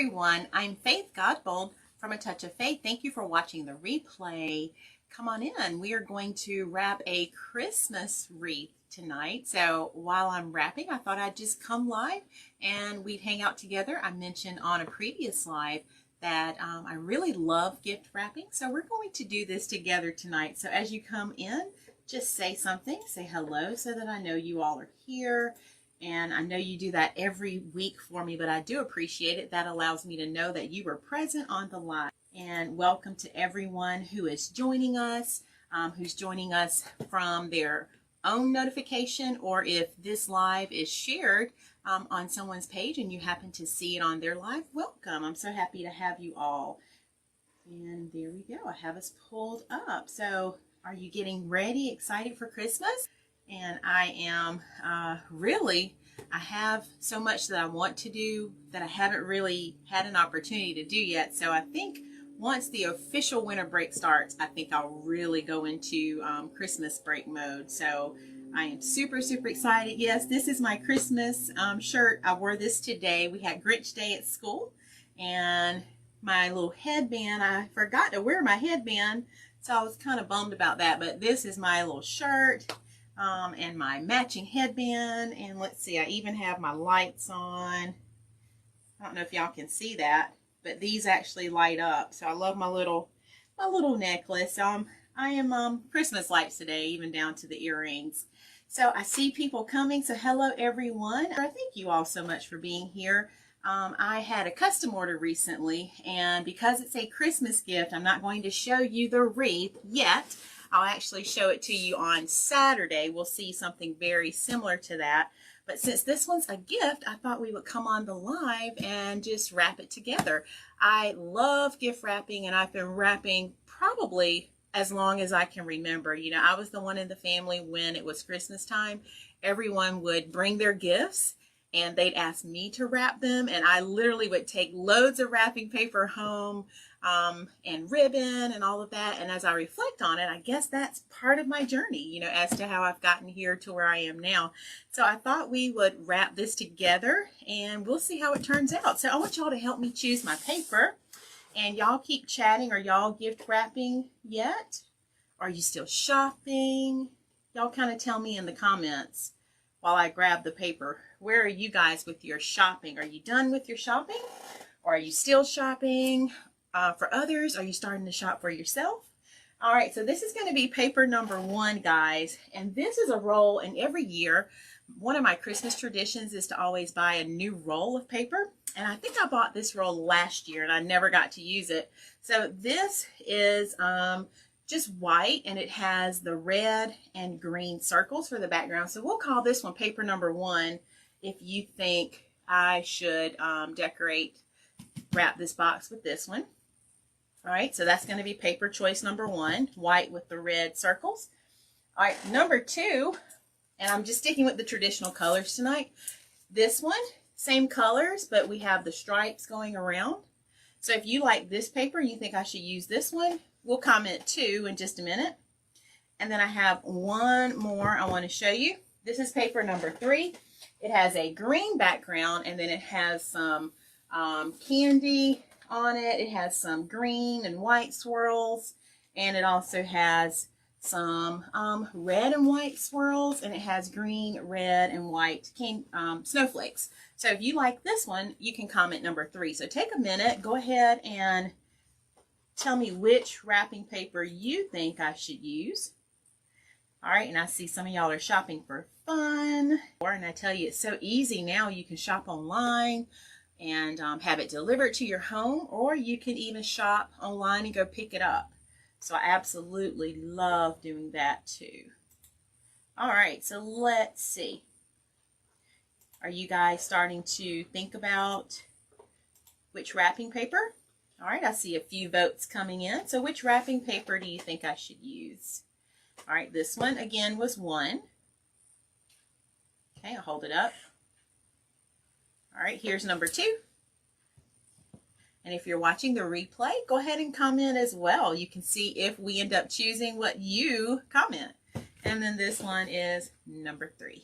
everyone, I'm Faith Godbold from A Touch of Faith. Thank you for watching the replay. Come on in. We are going to wrap a Christmas wreath tonight. So while I'm wrapping, I thought I'd just come live and we'd hang out together. I mentioned on a previous live that I really love gift wrapping. So we're going to do this together tonight. So as you come in, just say something, say hello so that I know you all are here. And I know you do that every week for me, but I do appreciate it. That allows me to know that you were present on the live. And welcome to everyone who is joining us, who's joining us from their own notification, or if this live is shared on someone's page and you happen to see it on their live, welcome. I'm so happy to have you all. And there we go. I have us pulled up. So are you getting ready, excited for Christmas? And I am I have so much that I want to do that I haven't really had an opportunity to do yet. So I think once the official winter break starts, I think I'll really go into Christmas break mode. So I am super excited. Yes, this is my Christmas shirt. I wore this today. We had Grinch Day at school, and my little headband, I forgot to wear my headband, so I was kind of bummed about that. But this is my little shirt. And my matching headband, and let's see, I even have my lights on. I don't know if y'all can see that, but these actually light up. So I love my little necklace. I am Christmas lights today, even down to the earrings. So I see people coming. So hello everyone. Thank you all so much for being here. I had a custom order recently, and because it's a Christmas gift, I'm not going to show you the wreath yet. I'll actually show it to you on Saturday. We'll see something very similar to that. But since this one's a gift, I thought we would come on the live and just wrap it together. I love gift wrapping, and I've been wrapping probably as long as I can remember. You know, I was the one in the family when it was Christmas time. Everyone would bring their gifts, and they'd ask me to wrap them, and I literally would take loads of wrapping paper home, and ribbon and all of that. And as I reflect on it, I guess that's part of my journey, you know, as to how I've gotten here to where I am now. So I thought we would wrap this together and we'll see how it turns out. So I want y'all to help me choose my paper, and y'all keep chatting. Are y'all gift wrapping yet? Are you still shopping? Y'all kind of tell me in the comments while I grab the paper. Where are you guys with your shopping? Are you done with your shopping? Or are you still shopping? For others, are you starting to shop for yourself? All right, so this is going to be paper number 1, guys. And this is a roll, and every year, one of my Christmas traditions is to always buy a new roll of paper. And I think I bought this roll last year, and I never got to use it. So this is just white, and it has the red and green circles for the background. So we'll call this one paper number 1 if you think I should wrap this box with this one. All right, so that's going to be paper choice number 1, white with the red circles. All right, number 2, and I'm just sticking with the traditional colors tonight. This one, same colors, but we have the stripes going around. So if you like this paper and you think I should use this one, we'll comment 2 in just a minute. And then I have one more I want to show you. This is paper number 3. It has a green background, and then it has some candy on it. It has some green and white swirls, and it also has some red and white swirls, and it has green, red, and white snowflakes. So if you like this one, you can comment number 3. So take a minute, go ahead and tell me which wrapping paper you think I should use. All right, and I see some of y'all are shopping for fun. And I tell you, it's so easy now. You can shop online and have it delivered to your home, or you can even shop online and go pick it up. So I absolutely love doing that too. All right, so let's see. Are you guys starting to think about which wrapping paper? All right, I see a few votes coming in. So which wrapping paper do you think I should use? All right, this one again was 1. Okay, I'll hold it up. All right, here's number 2. And if you're watching the replay, go ahead and comment as well. You can see if we end up choosing what you comment. And then this one is number 3.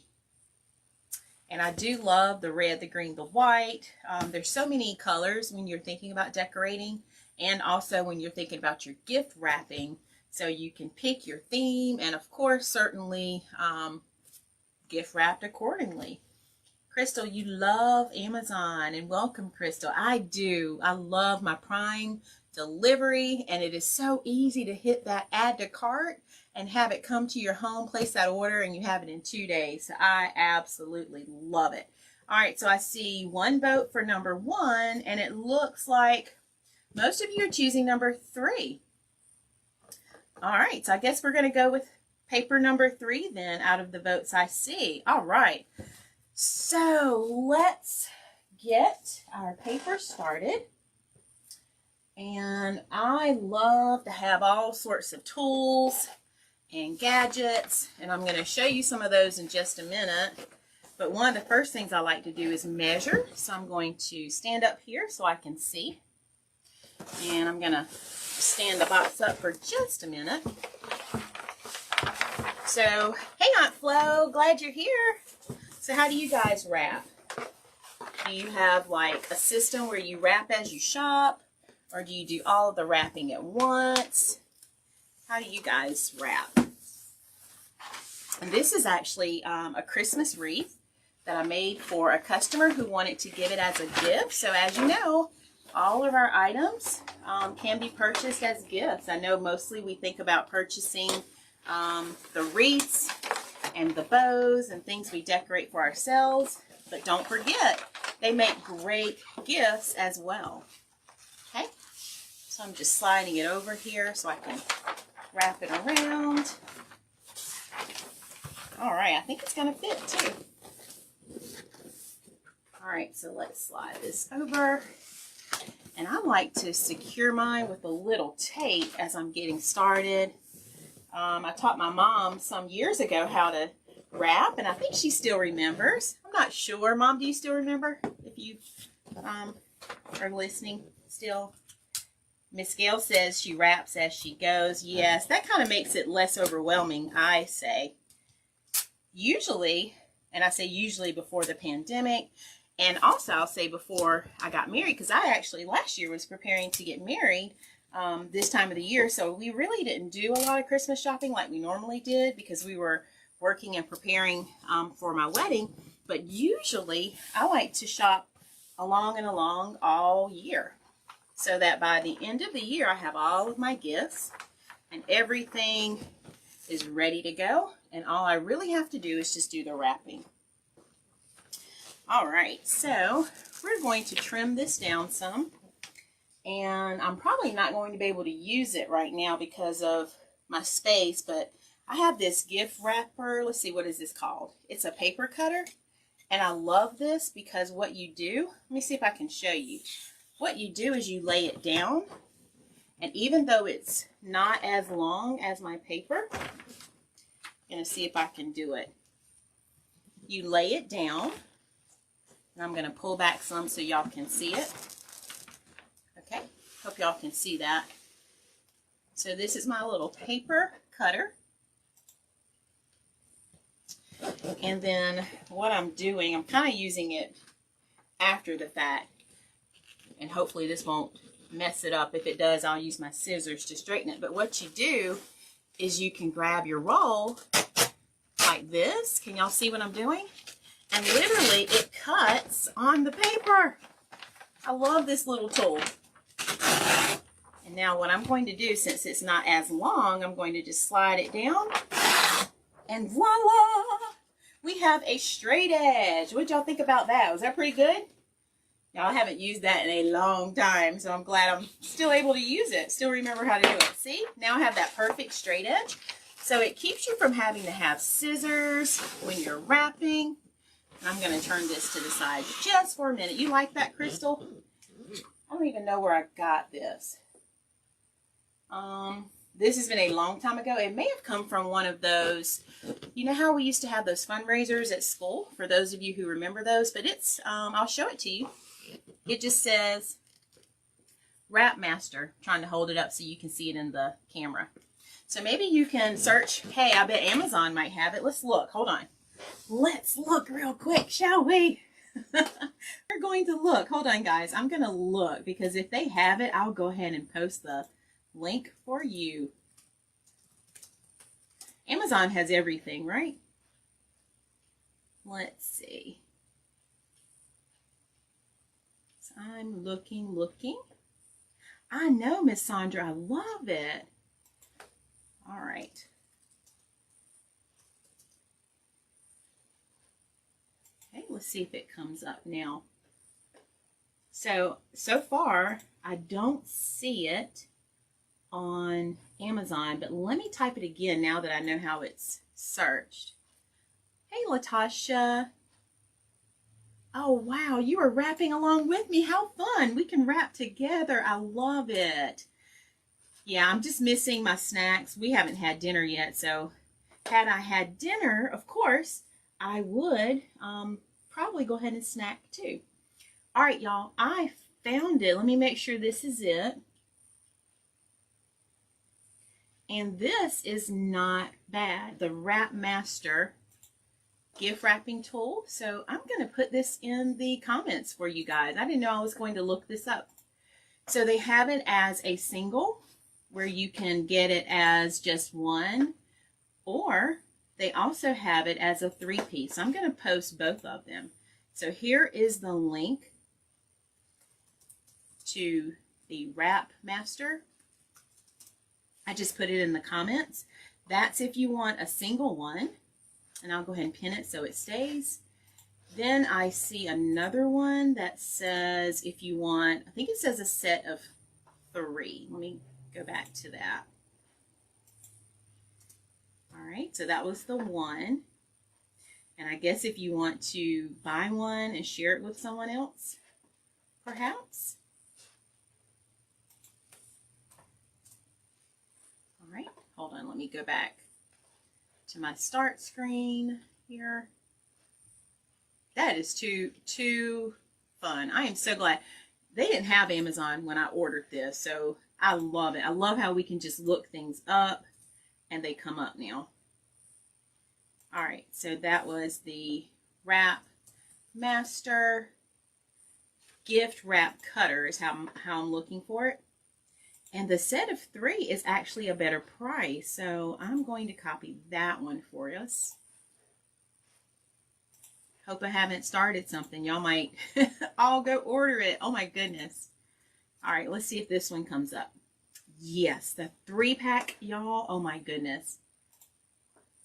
And I do love the red, the green, the white. There's so many colors when you're thinking about decorating, and also when you're thinking about your gift wrapping. So you can pick your theme, and of course, certainly gift wrapped accordingly. Crystal, you love Amazon, and welcome, Crystal. I do. I love my Prime delivery, and it is so easy to hit that add to cart and have it come to your home, place that order, and you have it in 2 days. So I absolutely love it. All right, so I see one vote for number 1, and it looks like most of you are choosing number 3. All right, so I guess we're going to go with paper number 3 then out of the votes I see. All right, so let's get our paper started. And I love to have all sorts of tools and gadgets, and I'm going to show you some of those in just a minute. But one of the first things I like to do is measure. So I'm going to stand up here so I can see. And I'm going to stand the box up for just a minute. So, hey Aunt Flo, glad you're here. So how do you guys wrap? Do you have like a system where you wrap as you shop? Or do you do all of the wrapping at once? How do you guys wrap? And this is actually a Christmas wreath that I made for a customer who wanted to give it as a gift. So as you know, all of our items can be purchased as gifts. I know mostly we think about purchasing the wreaths and the bows and things we decorate for ourselves, but don't forget, they make great gifts as well. Okay, so I'm just sliding it over here so I can wrap it around. All right, I think it's going to fit too. All right, so let's slide this over. And I like to secure mine with a little tape as I'm getting started. I taught my mom some years ago how to wrap, and I think she still remembers. I'm not sure. Mom, do you still remember if you are listening still? Miss Gail says she wraps as she goes. Yes, that kind of makes it less overwhelming, I say. Usually, and I say usually before the pandemic, and also I'll say before I got married, because I actually last year was preparing to get married this time of the year, so we really didn't do a lot of Christmas shopping like we normally did because we were working and preparing for my wedding. But usually I like to shop along and along all year, so that by the end of the year I have all of my gifts and everything is ready to go, and all I really have to do is just do the wrapping. All right, so we're going to trim this down some, and I'm probably not going to be able to use it right now because of my space, but I have this gift wrapper. Let's see, what is this called? It's a paper cutter, and I love this because what you do, let me see if I can show you. What you do is you lay it down, and even though it's not as long as my paper, I'm going to see if I can do it. You lay it down, and I'm going to pull back some so y'all can see it. Okay, hope y'all can see that. So this is my little paper cutter. And then what I'm doing, I'm kind of using it after the fact. And hopefully this won't mess it up. If it does, I'll use my scissors to straighten it. But what you do is you can grab your roll like this. Can y'all see what I'm doing? And literally it cuts on the paper. I love this little tool. And now what I'm going to do, since it's not as long, I'm going to just slide it down. And voila! We have a straight edge. What y'all think about that? Was that pretty good? Y'all haven't used that in a long time, so I'm glad I'm still able to use it. Still remember how to do it. See? Now I have that perfect straight edge. So it keeps you from having to have scissors when you're wrapping. And I'm going to turn this to the side just for a minute. You like that, Crystal? I don't even know where I got this. This has been a long time ago. It may have come from one of those, you know how we used to have those fundraisers at school, for those of you who remember those, but it's, I'll show it to you. It just says Wrap Master. I'm trying to hold it up so you can see it in the camera. So maybe you can search, hey, I bet Amazon might have it. Let's look, hold on. let's look real quick, shall we? We're going to look. Hold on, guys. I'm going to look because if they have it, I'll go ahead and post the link for you. Amazon has everything, right? Let's see. So I'm looking. I know, Miss Sandra. I love it. All right. Okay, let's see if it comes up now. So far, I don't see it on Amazon, but let me type it again now that I know how it's searched. Hey, Latasha. Oh, wow, you are wrapping along with me. How fun. We can wrap together. I love it. Yeah, I'm just missing my snacks. We haven't had dinner yet, so had I had dinner, of course, I would probably go ahead and snack too. All right, y'all, I found it. Let me make sure this is it. And this is not bad. The Wrap Master gift wrapping tool. So I'm going to put this in the comments for you guys. I didn't know I was going to look this up. So they have it as a single where you can get it as just one, or they also have it as a 3-piece. I'm going to post both of them. So here is the link to the Wrap Master. I just put it in the comments. That's if you want a single one. And I'll go ahead and pin it so it stays. Then I see another one that says if you want, I think it says a set of 3. Let me go back to that. All right, so that was the one. And I guess if you want to buy one and share it with someone else, perhaps. All right, hold on, let me go back to my start screen here. That is too fun. I am so glad. They didn't have Amazon when I ordered this, so I love it. I love how we can just look things up and they come up now. All right, so that was the Wrap Master gift wrap cutter is how I'm looking for it. And the set of 3 is actually a better price, so I'm going to copy that one for us. Hope I haven't started something. Y'all might all go order it. Oh my goodness. All right, let's see if this one comes up. Yes, the 3-pack, y'all. Oh my goodness.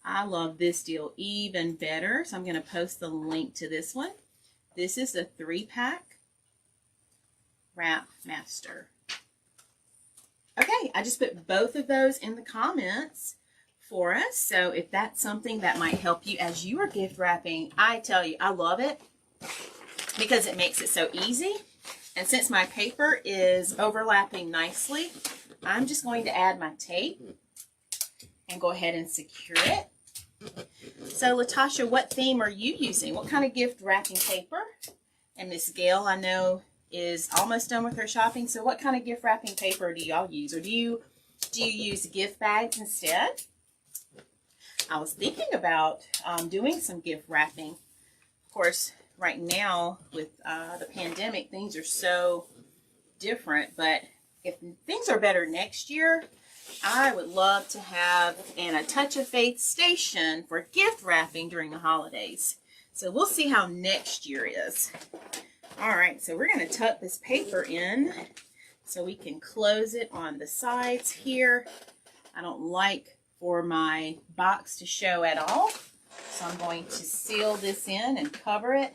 I love this deal even better, so I'm going to post the link to this one. This is the 3-pack Wrap Master. Okay, I just put both of those in the comments for us. So if that's something that might help you as you are gift wrapping, I tell you, I love it because it makes it so easy. And since my paper is overlapping nicely, I'm just going to add my tape and go ahead and secure it. So Latasha, what theme are you using? What kind of gift wrapping paper? And Miss Gail, I know, is almost done with her shopping. So what kind of gift wrapping paper do y'all use? Or do you use gift bags instead? I was thinking about doing some gift wrapping. Of course, right now with the pandemic, things are so different. But if things are better next year, I would love to have a Touch of Faith station for gift wrapping during the holidays. So we'll see how next year is. All right, so we're going to tuck this paper in so we can close it on the sides here. I don't like for my box to show at all, so I'm going to seal this in and cover it.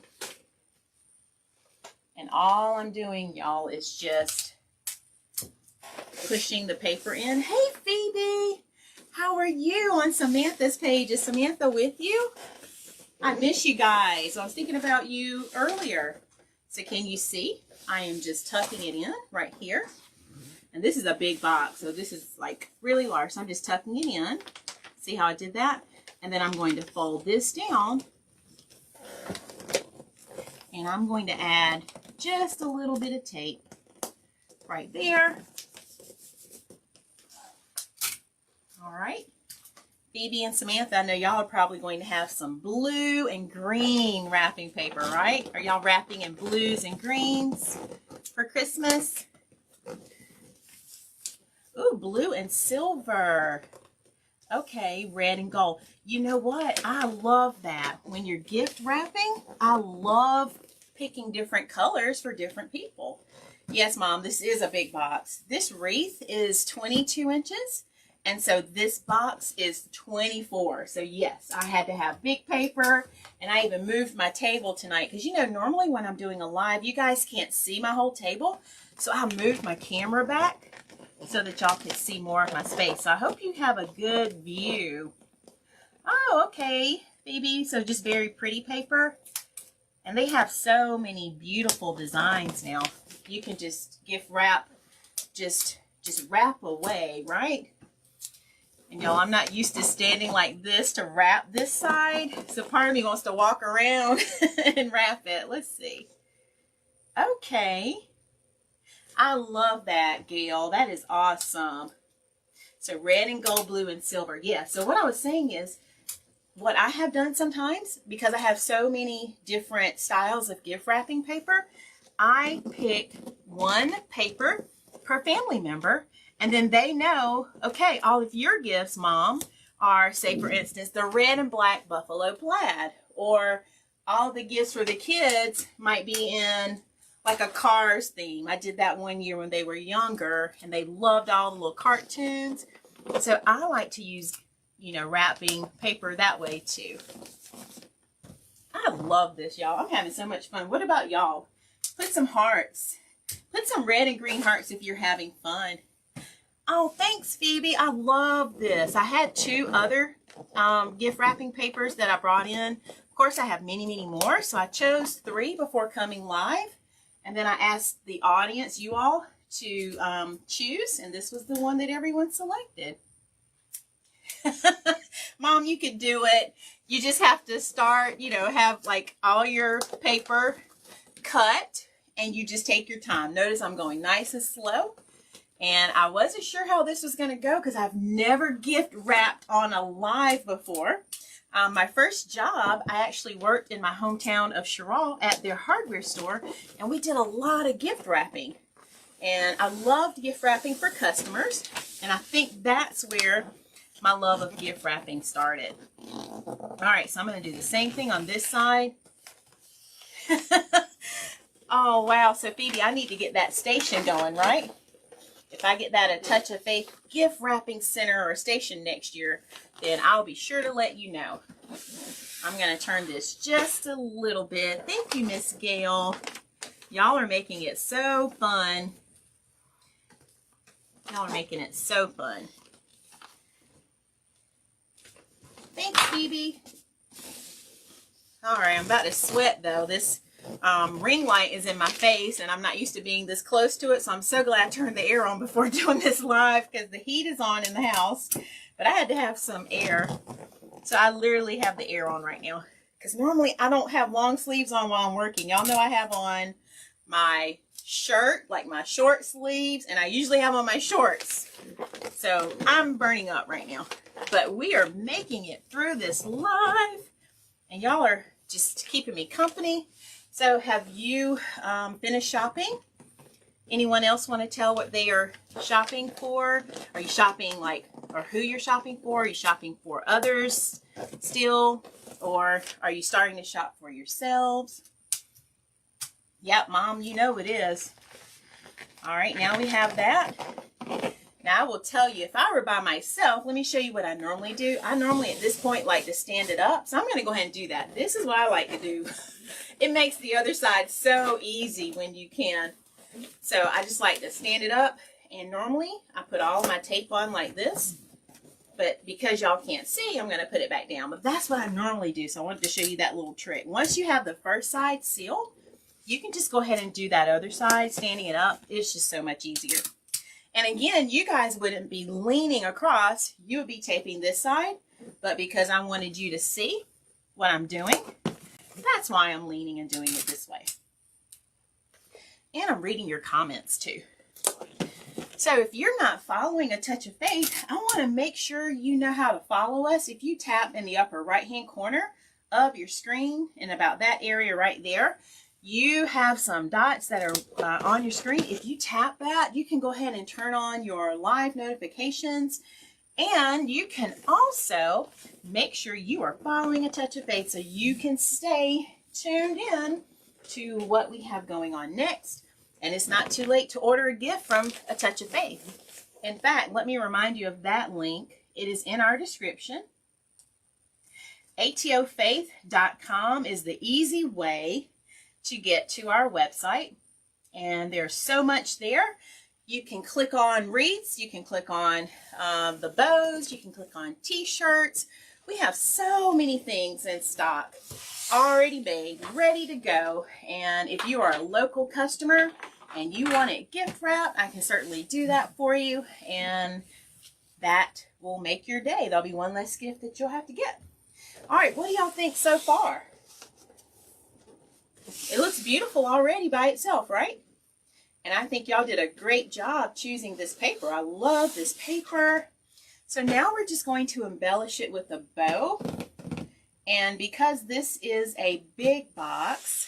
And all I'm doing, y'all, is just pushing the paper in. Hey, Phoebe, how are you on Samantha's page? Is Samantha with you? I miss you guys. I was thinking about you earlier. So can you see? I am just tucking it in right here. And this is a big box, so this is like really large. So I'm just tucking it in. See how I did that? And then I'm going to fold this down. And I'm going to add just a little bit of tape right there. All right. Phoebe and Samantha, I know y'all are probably going to have some blue and green wrapping paper, right? Are y'all wrapping in blues and greens for Christmas? Ooh, blue and silver. Okay, red and gold. You know what? I love that. When you're gift wrapping, I love picking different colors for different people. Yes, Mom, this is a big box. This wreath is 22 inches, and so this box is 24. So yes, I had to have big paper, and I even moved my table tonight because, you know, normally when I'm doing a live, you guys can't see my whole table. So I moved my camera back so that y'all can see more of my space. So I hope you have a good view. Oh, okay, Phoebe. So just very pretty paper. And they have so many beautiful designs now. You can just gift wrap, just wrap away, right? And y'all, I'm not used to standing like this to wrap this side. So part of me wants to walk around and wrap it. Let's see. Okay. I love that, Gail. That is awesome. So red and gold, blue and silver. Yeah, so what I was saying is, what I have done sometimes, because I have so many different styles of gift wrapping paper, I pick one paper per family member, and then they know, okay, all of your gifts, Mom, are, say for instance, the red and black buffalo plaid, or all the gifts for the kids might be in like a Cars theme. I did that one year when they were younger and they loved all the little cartoons. So I like to use, you know, wrapping paper that way too. I love this, y'all. I'm having so much fun. What about y'all? Put some hearts. Put some red and green hearts if you're having fun. Oh, thanks, Phoebe. I love this. I had two other gift wrapping papers that I brought in. Of course, I have many, many more. So I chose 3 before coming live. And then I asked the audience, you all, to choose. And this was the one that everyone selected. Mom, you could do it. You just have to start, you know, have like all your paper cut. And you just take your time. Notice I'm going nice and slow. And I wasn't sure how this was going to go because I've never gift wrapped on a live before. My first job, I actually worked in my hometown of Sherrill at their hardware store, and we did a lot of gift wrapping. And I loved gift wrapping for customers, and I think that's where my love of gift wrapping started. All right, so I'm going to do the same thing on this side. Oh, wow. So, Phoebe, I need to get that station going, right? If I get that a Touch of Faith gift wrapping center or station next year, then I'll be sure to let you know. I'm going to turn this just a little bit. Thank you, Miss Gail. Y'all are making it so fun. Y'all are making it so fun. Thanks, Phoebe. All right, I'm about to sweat, though. This ring light is in my face, and I'm not used to being this close to it, so I'm so glad I turned the air on before doing this live because the heat is on in the house, but I had to have some air. So I literally have the air on right now because normally I don't have long sleeves on while I'm working. Y'all know I have on my shirt, like my short sleeves, and I usually have on my shorts. So I'm burning up right now, but we are making it through this live, and y'all are just keeping me company. So have you finished shopping? Anyone else want to tell what they are shopping for? Are you shopping like, or who you're shopping for? Are you shopping for others still? Or are you starting to shop for yourselves? Yep, Mom, you know it is. All right, now we have that. Now I will tell you, if I were by myself, let me show you what I normally do. I normally at this point like to stand it up. So I'm going to go ahead and do that. This is what I like to do. It makes the other side so easy when you can. So I just like to stand it up. And normally I put all my tape on like this. But because y'all can't see, I'm going to put it back down. But that's what I normally do. So I wanted to show you that little trick. Once you have the first side sealed, you can just go ahead and do that other side, standing it up. It's just so much easier. And again, you guys wouldn't be leaning across. You would be taping this side. But because I wanted you to see what I'm doing, that's why I'm leaning and doing it this way. And I'm reading your comments too. So if you're not following A Touch of Faith, I want to make sure you know how to follow us. If you tap in the upper right-hand corner of your screen, and about that area right there, you have some dots that are on your screen. If you tap that, you can go ahead and turn on your live notifications. And you can also make sure you are following A Touch of Faith so you can stay tuned in to what we have going on next. And it's not too late to order a gift from A Touch of Faith. In fact, let me remind you of that link. It is in our description. atofaith.com is the easy way to get to our website. And there's so much there. You can click on wreaths, you can click on the bows, you can click on t-shirts. We have so many things in stock already made, ready to go. And if you are a local customer and you want it gift wrapped, I can certainly do that for you. And that will make your day. There'll be one less gift that you'll have to get. All right, what do y'all think so far? It looks beautiful already by itself, right? And I think y'all did a great job choosing this paper. I love this paper. So now we're just going to embellish it with a bow. And because this is a big box,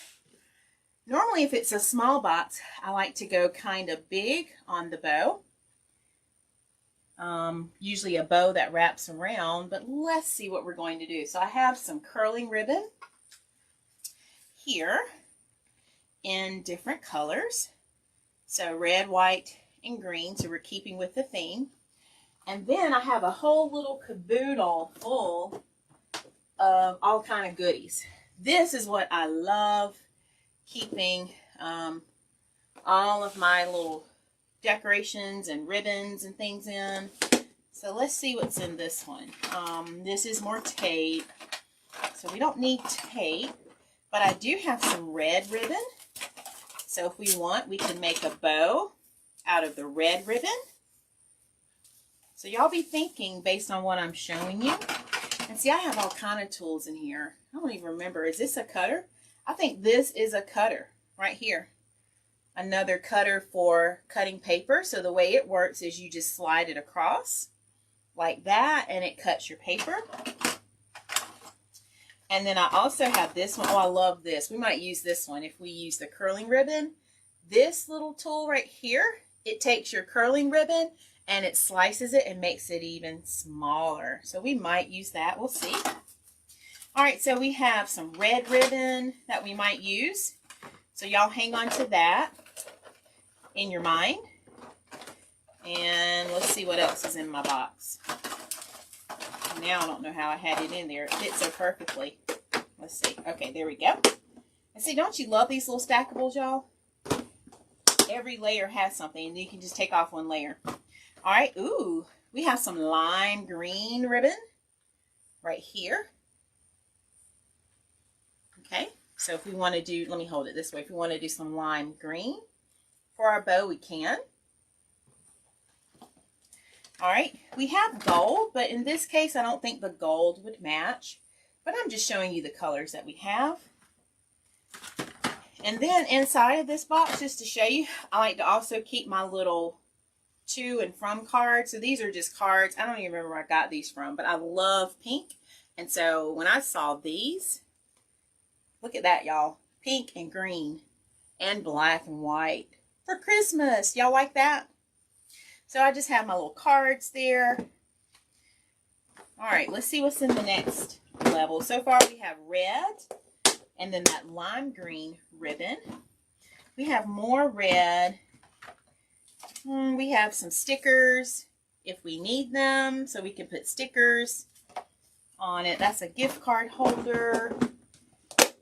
normally if it's a small box, I like to go kind of big on the bow. Usually a bow that wraps around, but let's see what we're going to do. So I have some curling ribbon here in different colors. So red, white, and green, so we're keeping with the theme. And then I have a whole little caboodle full of all kind of goodies. This is what I love keeping all of my little decorations and ribbons and things in. So let's see what's in this one. This is more tape. So we don't need tape, but I do have some red ribbon. So if we want, we can make a bow out of the red ribbon. So y'all be thinking based on what I'm showing you. And see, I have all kind of tools in here. I don't even remember. Is this a cutter? I think this is a cutter right here. Another cutter for cutting paper. So the way it works is you just slide it across like that and it cuts your paper. And then I also have this one. Oh, I love this. We might use this one if we use the curling ribbon. This little tool right here, it takes your curling ribbon and it slices it and makes it even smaller. So we might use that. We'll see. All right, so we have some red ribbon that we might use. So y'all hang on to that in your mind. And let's see what else is in my box. Now I don't know how I had it in there. It fits so perfectly. Let's see. Okay, there we go. And see, don't you love these little stackables, y'all? Every layer has something, and you can just take off one layer. All right. Ooh, we have some lime green ribbon right here. Okay. So if we want to do, let me hold it this way. If we want to do some lime green for our bow, we can. All right, we have gold, but in this case, I don't think the gold would match, but I'm just showing you the colors that we have. And then inside of this box, just to show you, I like to also keep my little to and from cards. So these are just cards. I don't even remember where I got these from, but I love pink. And so when I saw these, look at that, y'all. Pink and green and black and white for Christmas. Y'all like that? So I just have my little cards there. All right, let's see what's in the next level. So far we have red and then that lime green ribbon. We have more red. We have some stickers if we need them, so we can put stickers on it. That's a gift card holder.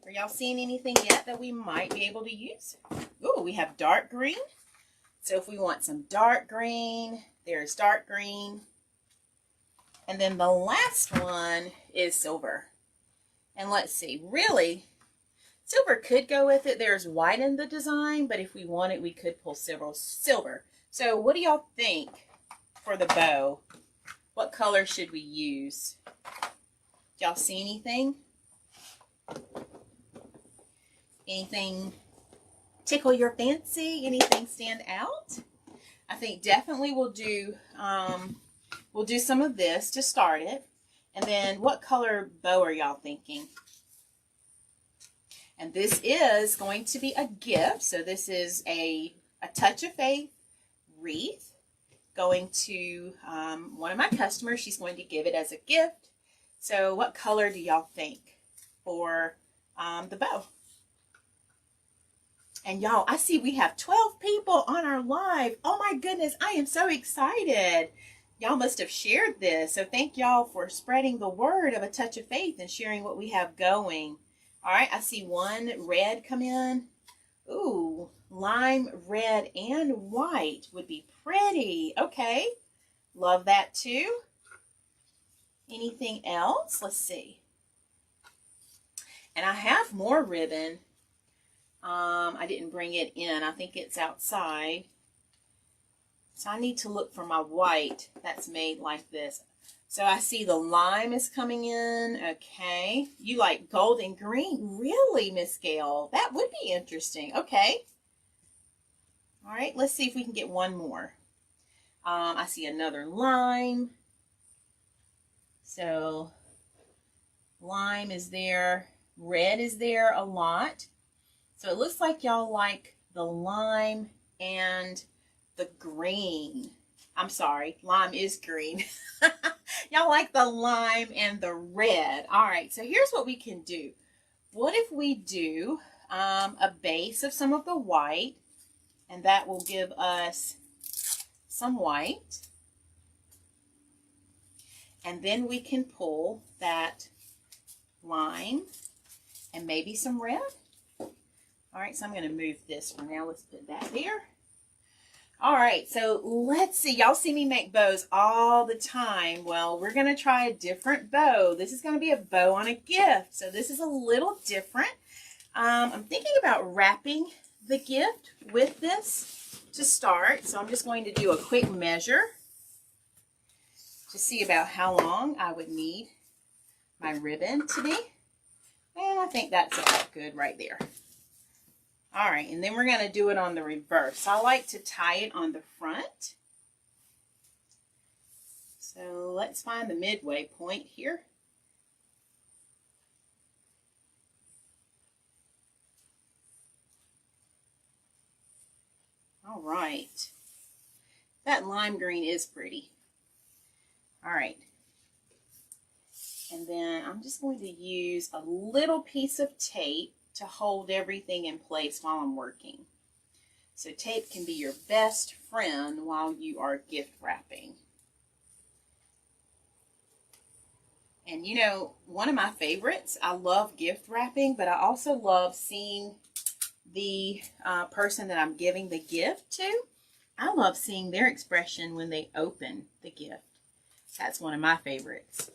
Are y'all seeing anything yet that we might be able to use? Ooh, we have dark green. So if we want some dark green, there's dark green. And then the last one is silver. And let's see, really, silver could go with it. There's white in the design, but if we wanted, we could pull silver. So what do y'all think for the bow? What color should we use? Y'all see anything? Anything tickle your fancy? Anything stand out? I think definitely we'll do some of this to start it. And then what color bow are y'all thinking? And this is going to be a gift. So this is a Touch of Faith wreath going to one of my customers. She's going to give it as a gift. So what color do y'all think for the bow? And y'all, I see we have 12 people on our live. Oh my goodness, I am so excited. Y'all must have shared this. So thank y'all for spreading the word of A Touch of Faith and sharing what we have going. All right, I see one red come in. Ooh, lime, red, and white would be pretty. Okay, love that too. Anything else? Let's see. And I have more ribbon. I didn't bring it in. I think it's outside. So I need to look for my white that's made like this. So I see the lime is coming in. Okay. You like gold and green? Really, Miss Gail? That would be interesting. Okay. All right. Let's see if we can get one more. I see another lime. So lime is there. Red is there a lot. So it looks like y'all like the lime and the green. I'm sorry, lime is green. Y'all like the lime and the red. All right, so here's what we can do. What if we do a base of some of the white, and that will give us some white. And then we can pull that lime and maybe some red. All right, so I'm going to move this for now. Let's put that there. All right, so let's see. Y'all see me make bows all the time. Well, we're going to try a different bow. This is going to be a bow on a gift. So this is a little different. I'm thinking about wrapping the gift with this to start. So I'm just going to do a quick measure to see about how long I would need my ribbon to be. And I think that's about good right there. All right, and then we're going to do it on the reverse. I like to tie it on the front. So let's find the midway point here. All right. That lime green is pretty. All right. And then I'm just going to use a little piece of tape to hold everything in place while I'm working. So tape can be your best friend while you are gift wrapping. And you know, one of my favorites, I love gift wrapping, but I also love seeing the person that I'm giving the gift to. I love seeing their expression when they open the gift. That's one of my favorites.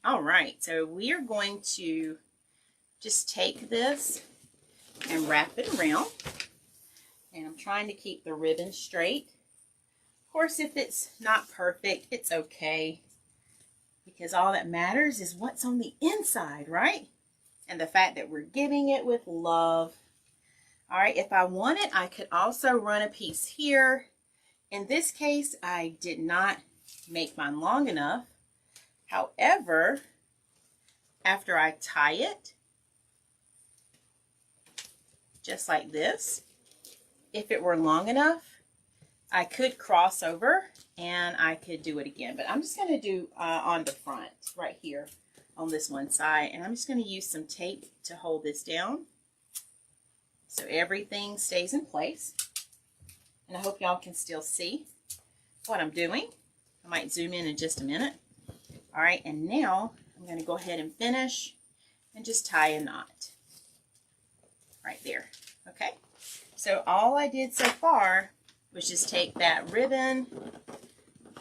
All right, so we are going to just take this and wrap it around. And I'm trying to keep the ribbon straight. Of course, if it's not perfect, it's okay. Because all that matters is what's on the inside, right? And the fact that we're giving it with love. All right, if I wanted, I could also run a piece here. In this case, I did not make mine long enough. However, after I tie it, just like this, if it were long enough, I could cross over and I could do it again. But I'm just going to do on the front right here on this one side. And I'm just going to use some tape to hold this down so everything stays in place. And I hope y'all can still see what I'm doing. I might zoom in just a minute. All right, and now I'm going to go ahead and finish and just tie a knot right there. Okay, so all I did so far was just take that ribbon,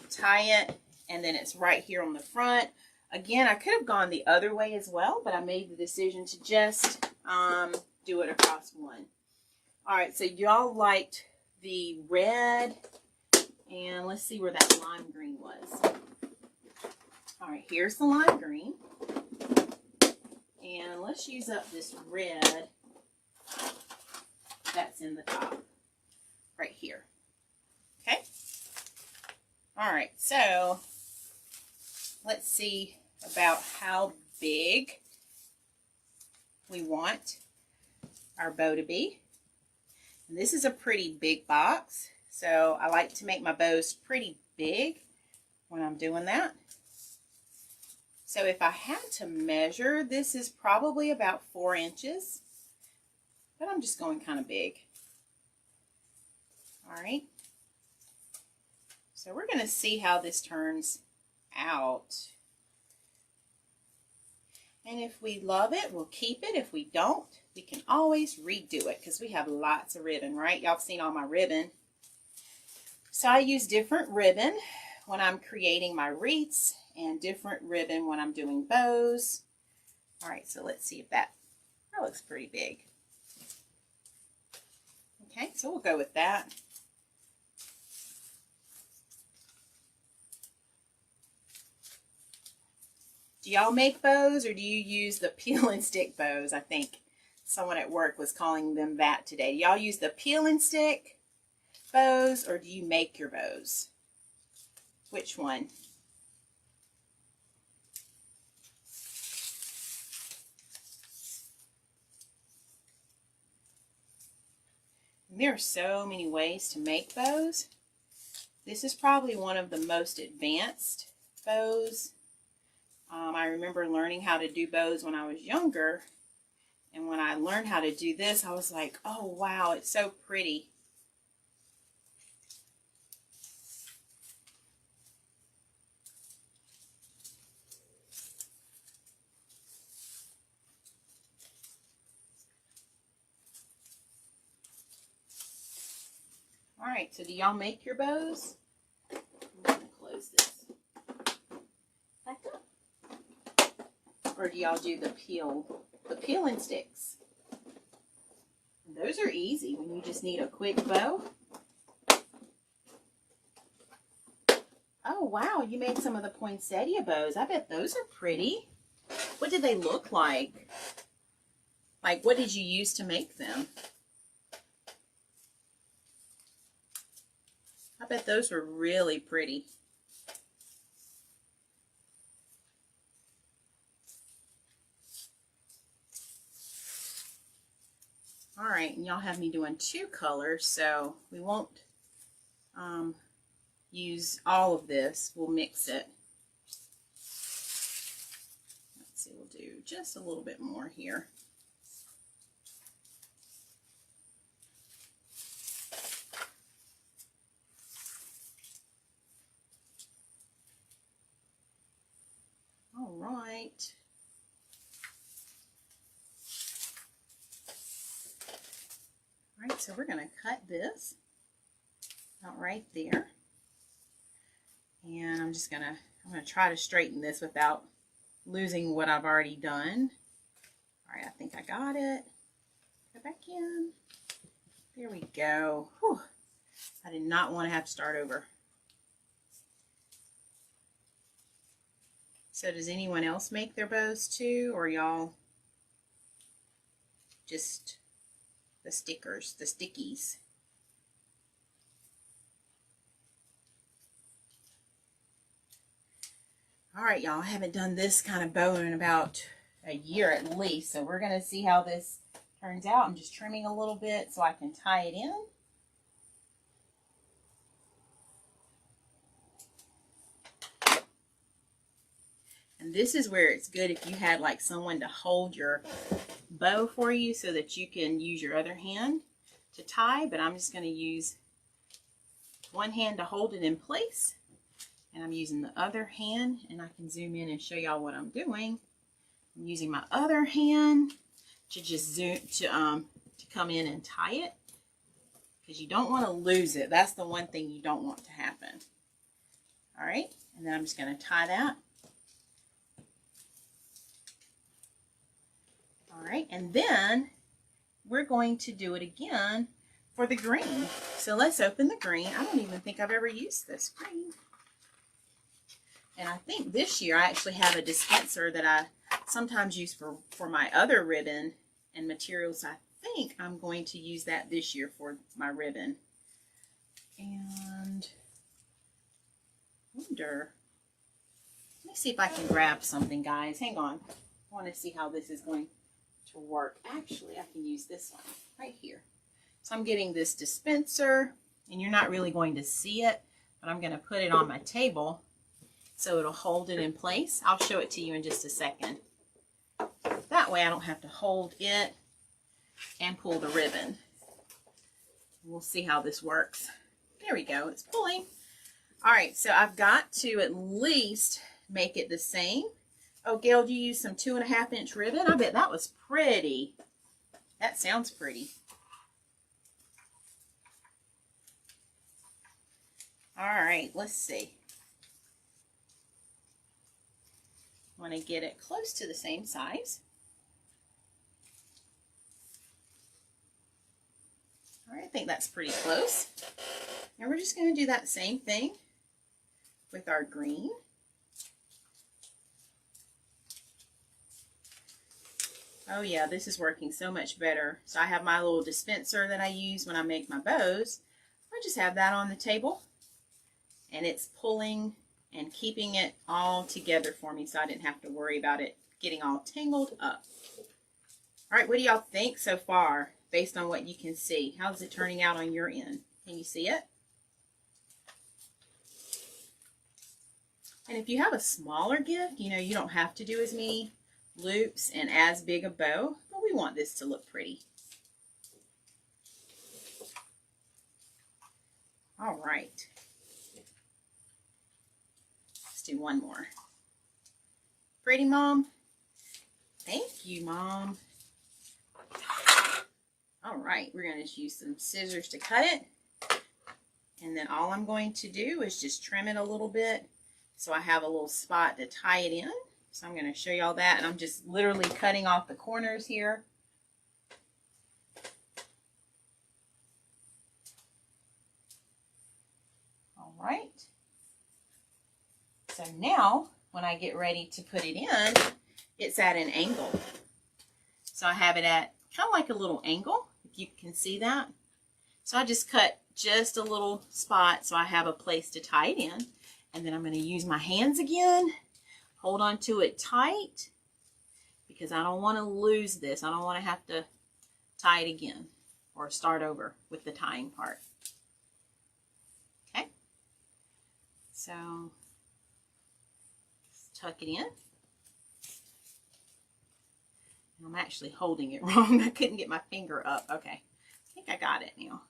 tie it, and then it's right here on the front. Again, I could have gone the other way as well, but I made the decision to just do it across one. All right, so y'all liked the red, and let's see where that lime green was. All right, here's the lime green, and let's use up this red that's in the top right here. All right, so let's see about how big we want our bow to be. And this is a pretty big box, so I like to make my bows pretty big when I'm doing that. So if I had to measure, this is probably about 4 inches, but I'm just going kind of big. All right. So we're going to see how this turns out. And if we love it, we'll keep it. If we don't, we can always redo it because we have lots of ribbon, right? Y'all have seen all my ribbon. So I use different ribbon when I'm creating my wreaths and different ribbon when I'm doing bows. All right, so let's see if that looks pretty big. Okay, so we'll go with that. Do y'all make bows or do you use the peel and stick bows? I think someone at work was calling them that today. Do y'all use the peel and stick bows or do you make your bows? Which one? There are so many ways to make bows. This is probably one of the most advanced bows. I remember learning how to do bows when I was younger. And when I learned how to do this, I was like, oh wow, it's so pretty. All right, so do y'all make your bows? I'm going to close this back up. Or do y'all do the peel and sticks? Those are easy when you just need a quick bow. Oh wow, you made some of the poinsettia bows. I bet those are pretty. What did they look like? Like, what did you use to make them? I bet those were really pretty. All right, and y'all have me doing 2 colors, so we won't use all of this. We'll mix it. Let's see, we'll do just a little bit more here. All right. All right, so we're going to cut this out right there. And I'm going to try to straighten this without losing what I've already done. All right, I think I got it. Go back in. There we go. Whew. I did not want to have to start over. So does anyone else make their bows too, or y'all just the stickers, the stickies? All right, y'all, I haven't done this kind of bow in about a year at least, so we're going to see how this turns out. I'm just trimming a little bit so I can tie it in. And this is where it's good if you had like someone to hold your bow for you so that you can use your other hand to tie, but I'm just going to use one hand to hold it in place, and I'm using the other hand, and I can zoom in and show y'all what I'm doing. I'm using my other hand to just zoom to come in and tie it, because you don't want to lose it. That's the one thing you don't want to happen. All right, and then I'm just going to tie that. All right, and then we're going to do it again for the green. So let's open the green. I don't even think I've ever used this green. And I think this year I actually have a dispenser that I sometimes use for my other ribbon and materials. I think I'm going to use that this year for my ribbon. And wonder. Let me see if I can grab something, guys. Hang on. I want to see how this is going to work. Actually, I can use this one right here. So I'm getting this dispenser, and you're not really going to see it, but I'm going to put it on my table so it'll hold it in place. I'll show it to you in just a second. That way I don't have to hold it and pull the ribbon. We'll see how this works. There we go. It's pulling. All right, so I've got to at least make it the same. Oh, Gail, you used some 2.5-inch ribbon? I bet that was pretty. That sounds pretty. All right, let's see. I want to get it close to the same size. All right, I think that's pretty close. And we're just going to do that same thing with our green. Oh yeah, this is working so much better. So I have my little dispenser that I use when I make my bows. I just have that on the table, and it's pulling and keeping it all together for me so I didn't have to worry about it getting all tangled up. All right, what do y'all think so far based on what you can see? How's it turning out on your end? Can you see it? And if you have a smaller gift, you know, you don't have to do as many loops and as big a bow, but we want this to look pretty. All right. Let's do one more. Pretty, Mom? Thank you, Mom. All right, we're going to use some scissors to cut it. And then all I'm going to do is just trim it a little bit so I have a little spot to tie it in. So I'm going to show y'all that, and I'm just literally cutting off the corners here. All right. So now, when I get ready to put it in, it's at an angle. So I have it at kind of like a little angle, if you can see that. So I just cut just a little spot so I have a place to tie it in. And then I'm going to use my hands again. Hold on to it tight because I don't want to lose this. I don't want to have to tie it again or start over with the tying part. Okay. So let's tuck it in. And I'm actually holding it wrong. I couldn't get my finger up. Okay. I think I got it now.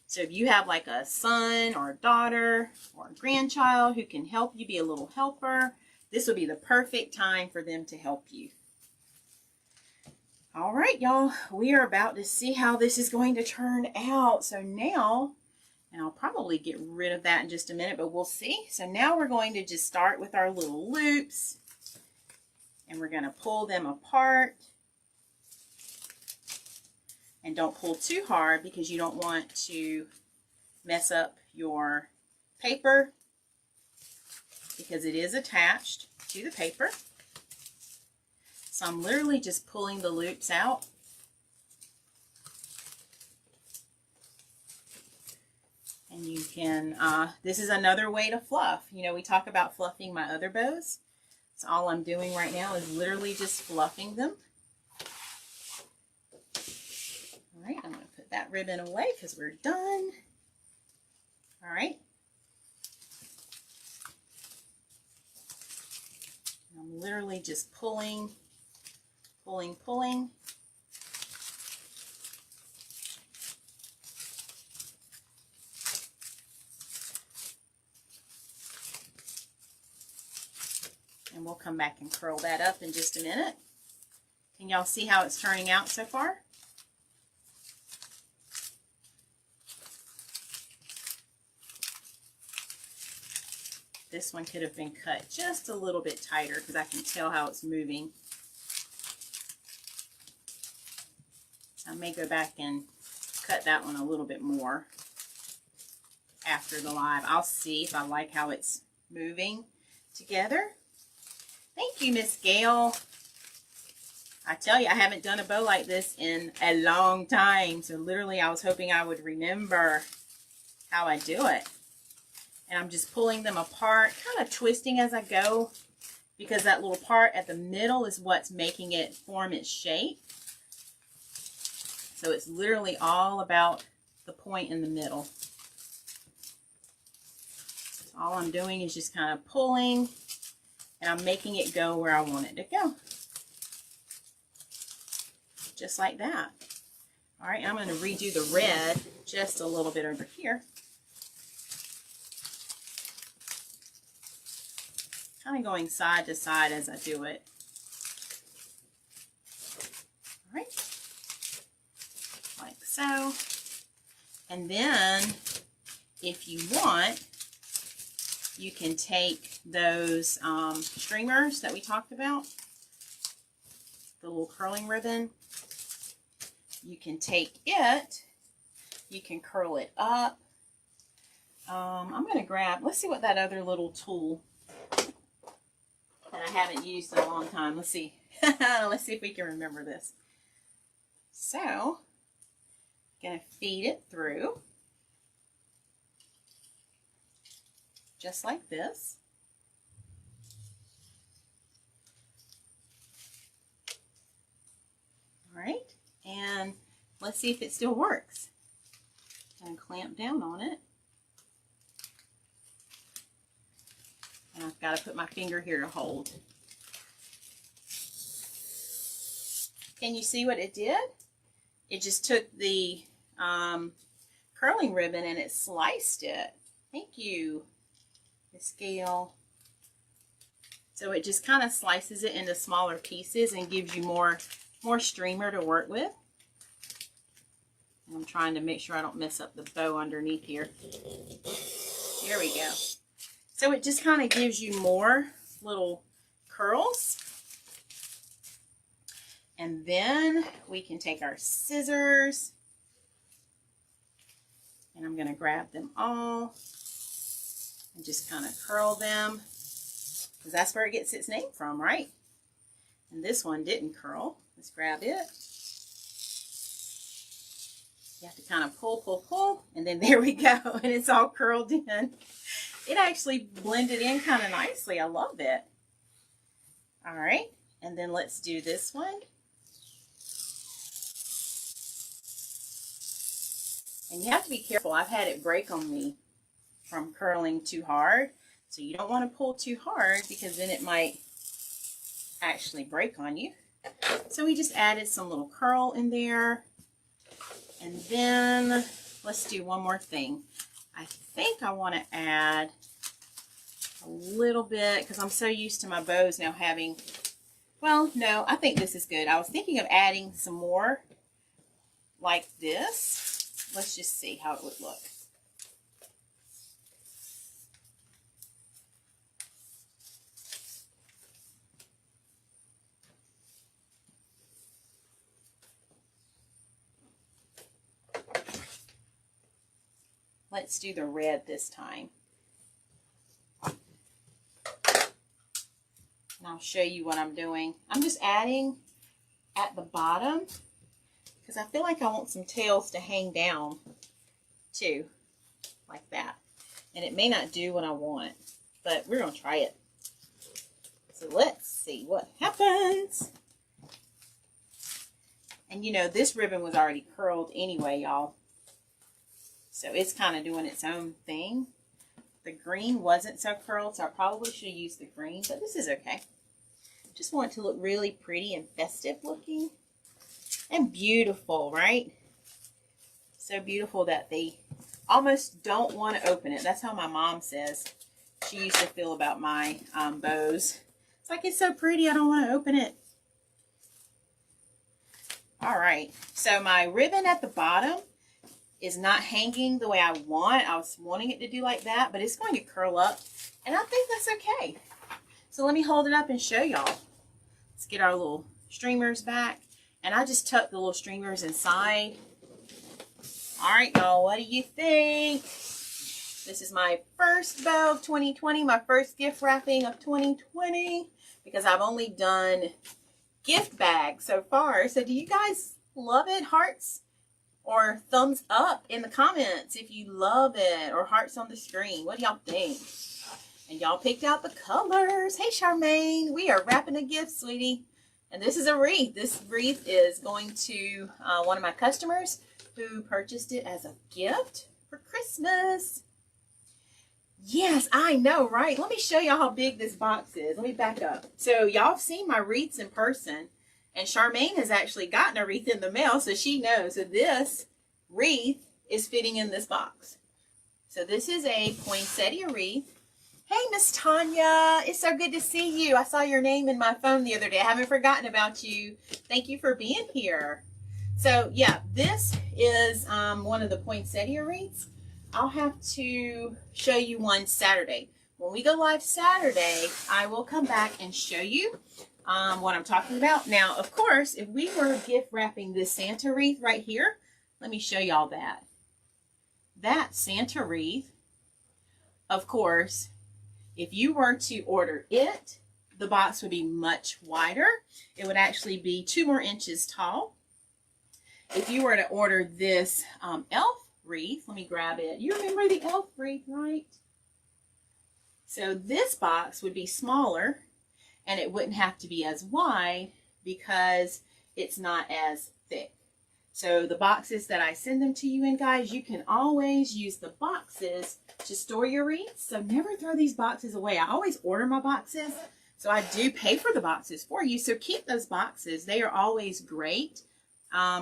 So if you have like a son or a daughter or a grandchild who can help you, be a little helper, this will be the perfect time for them to help you. All right, y'all, we are about to see how this is going to turn out. So now, and I'll probably get rid of that in just a minute, but we'll see. So now we're going to just start with our little loops, and we're going to pull them apart. And don't pull too hard because you don't want to mess up your paper because it is attached to the paper. So I'm literally just pulling the loops out. And you can, this is another way to fluff. You know, we talk about fluffing my other bows. So all I'm doing right now is literally just fluffing them. All right, I'm going to put that ribbon away because we're done. All right. I'm literally just pulling, pulling, pulling. And we'll come back and curl that up in just a minute. Can y'all see how it's turning out so far? This one could have been cut just a little bit tighter because I can tell how it's moving. I may go back and cut that one a little bit more after the live. I'll see if I like how it's moving together. Thank you, Miss Gail. I tell you, I haven't done a bow like this in a long time. So literally, I was hoping I would remember how I do it. And I'm just pulling them apart, kind of twisting as I go, because that little part at the middle is what's making it form its shape. So it's literally all about the point in the middle. So all I'm doing is just kind of pulling, and I'm making it go where I want it to go. Just like that. All right, I'm going to redo the red just a little bit over here. Kind of going side to side as I do it. All right, like so. And then, if you want, you can take those streamers that we talked about, the little curling ribbon. You can take it, you can curl it up. I'm going to grab, let's see what that other little tool that I haven't used in a long time. Let's see. Let's see if we can remember this. So, going to feed it through. Just like this. All right. And let's see if it still works. And clamp down on it. And I've got to put my finger here to hold. Can you see what it did? It just took the curling ribbon and it sliced it. Thank you, Miss Gail. So it just kind of slices it into smaller pieces and gives you more streamer to work with. And I'm trying to make sure I don't mess up the bow underneath here. There we go. So it just kind of gives you more little curls. And then we can take our scissors, and I'm going to grab them all and just kind of curl them, because that's where it gets its name from, right? And this one didn't curl. Let's grab it. You have to kind of pull, and then there we go, and it's all curled in. It actually blended in kind of nicely. I love it. All right, and then let's do this one. And you have to be careful. I've had it break on me from curling too hard. So you don't want to pull too hard, because then it might actually break on you. So we just added some little curl in there. And then let's do one more thing. I think I want to add a little bit, because I'm so used to my bows now having, well, no, I think this is good. I was thinking of adding some more like this. Let's just see how it would look. Let's do the red this time. And I'll show you what I'm doing. I'm just adding at the bottom, because I feel like I want some tails to hang down too, like that. And it may not do what I want, but we're going to try it. So let's see what happens. And you know, this ribbon was already curled anyway, y'all. So it's kind of doing its own thing. The green wasn't so curled, so I probably should have used the green, but this is okay. Just want it to look really pretty and festive looking. And beautiful, right? So beautiful that they almost don't want to open it. That's how my mom says she used to feel about my bows. It's like, it's so pretty, I don't want to open it. All right, so my ribbon at the bottom is not hanging the way I want. I was wanting it to do like that, but it's going to curl up, and I think that's okay. So let me hold it up and show y'all. Let's get our little streamers back. And I just tucked the little streamers inside. All right, y'all, what do you think? This is my first bow of 2020, my first gift wrapping of 2020, because I've only done gift bags so far. So do you guys love it? Hearts? or thumbs up in the comments if you love it, or hearts on the screen. What do y'all think? And y'all picked out the colors. Hey, Charmaine, we are wrapping a gift, sweetie. And this is a wreath. This wreath is going to one of my customers who purchased it as a gift for Christmas. Yes, I know, right? Let me show y'all how big this box is. Let me back up. So y'all have seen my wreaths in person, and Charmaine has actually gotten a wreath in the mail, so she knows. So this wreath is fitting in this box. So this is a poinsettia wreath. Hey, Miss Tanya, it's so good to see you. I saw your name in my phone the other day. I haven't forgotten about you. Thank you for being here. So yeah, this is one of the poinsettia wreaths. I'll have to show you one Saturday. When we go live Saturday, I will come back and show you what I'm talking about. Now, of course, if we were gift wrapping this Santa wreath right here, let me show y'all that. That Santa wreath, of course, if you were to order it, the box would be much wider. It would actually be 2 more inches tall. If you were to order this elf wreath, let me grab it. You remember the elf wreath, right? So this box would be smaller, and it wouldn't have to be as wide because it's not as thick. So the boxes that I send them to you in, guys, you can always use the boxes to store your wreaths. So never throw these boxes away. I always order my boxes, so I do pay for the boxes for you. So keep those boxes. They are always great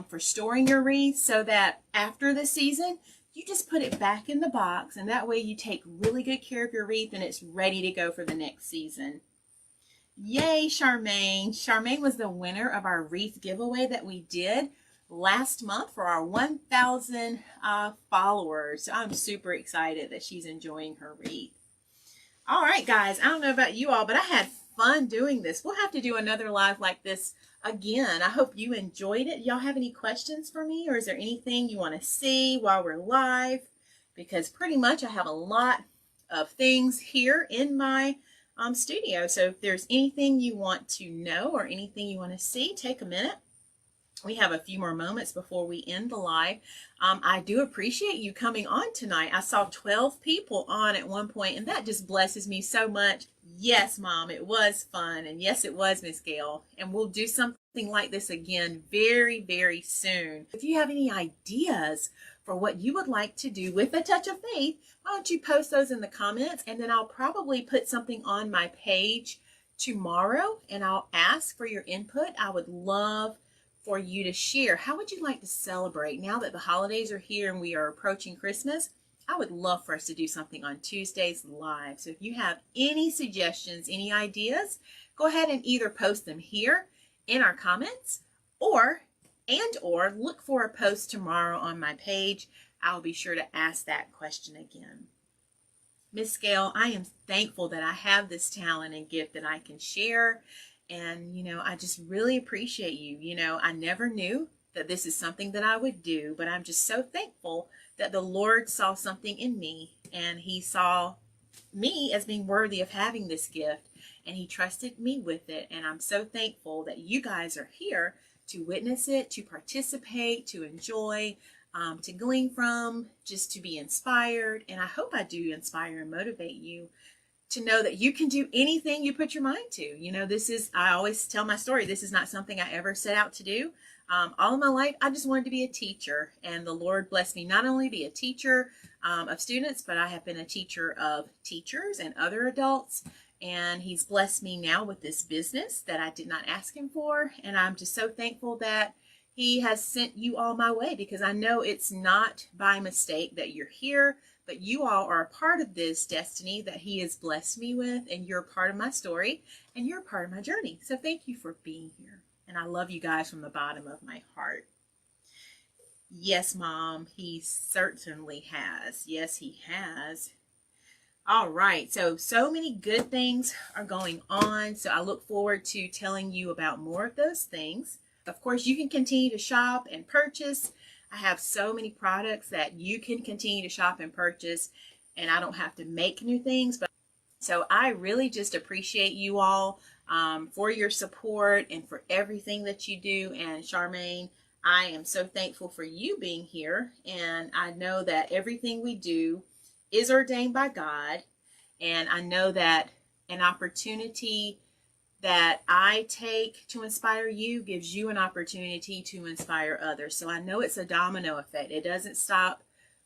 for storing your wreaths, so that after the season, you just put it back in the box, and that way you take really good care of your wreath and it's ready to go for the next season. Yay, Charmaine. Charmaine was the winner of our wreath giveaway that we did last month for our 1,000 followers. So I'm super excited that she's enjoying her wreath. All right, guys, I don't know about you all, but I had fun doing this. We'll have to do another live like this again. I hope you enjoyed it. Y'all have any questions for me, or is there anything you want to see while we're live? Because pretty much I have a lot of things here in my studio. So if there's anything you want to know or anything you want to see, take a minute. We have a few more moments before we end the live. I do appreciate you coming on tonight. I saw 12 people on at one point, and that just blesses me so much. Yes, Mom, it was fun. And yes, it was, Miss Gail. And we'll do something like this again very, very soon. If you have any ideas for what you would like to do with a touch of faith, why don't you post those in the comments, and then I'll probably put something on my page tomorrow, and I'll ask for your input. I would love for you to share. How would you like to celebrate now that the holidays are here and we are approaching Christmas? I would love for us to do something on Tuesdays live. So if you have any suggestions, any ideas, go ahead and either post them here in our comments, or look for a post tomorrow on my page. I'll be sure to ask that question again. Miss Gail, I am thankful that I have this talent and gift that I can share. And, you know, I just really appreciate you. You know, I never knew that this is something that I would do, but I'm just so thankful that the Lord saw something in me, and he saw me as being worthy of having this gift, and he trusted me with it. And I'm so thankful that you guys are here to witness it, to participate, to enjoy, to glean from, just to be inspired. And I hope I do inspire and motivate you to know that you can do anything you put your mind to. You know, I always tell my story. This is not something I ever set out to do. All of my life, I just wanted to be a teacher, and the Lord blessed me not only be a teacher of students, but I have been a teacher of teachers and other adults. And he's blessed me now with this business that I did not ask him for. And I'm just so thankful that he has sent you all my way, because I know it's not by mistake that you're here, but you all are a part of this destiny that he has blessed me with, and you're part of my story, and you're part of my journey. So thank you for being here. And I love you guys from the bottom of my heart. Yes, Mom, he certainly has. Yes, he has. All right, so many good things are going on. So I look forward to telling you about more of those things. Of course, you can continue to shop and purchase. I have so many products that you can continue to shop and purchase, and I don't have to make new things. But so I really just appreciate you all for your support and for everything that you do. And Charmaine, I am so thankful for you being here, and I know that everything we do is ordained by God, and I know that an opportunity that I take to inspire you gives you an opportunity to inspire others. So I know it's a domino effect. It doesn't stop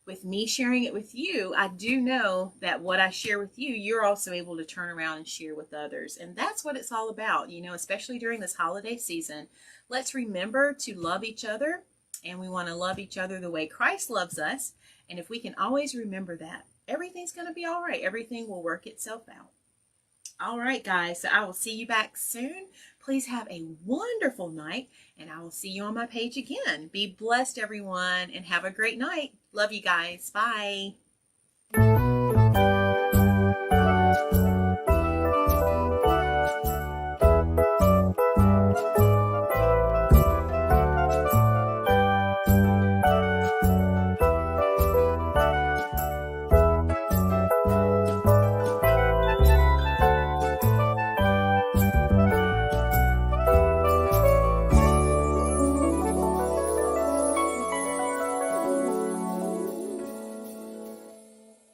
with me sharing it with you. I do know that what I share with you, you're also able to turn around and share with others. And that's what it's all about, especially during this holiday season. Let's remember to love each other, and we want to love each other the way Christ loves us. And if we can always remember that, everything's going to be all right. Everything will work itself out. All right, guys, so I will see you back soon. Please have a wonderful night, and I will see you on my page again. Be blessed, everyone, and have a great night. Love you guys. Bye.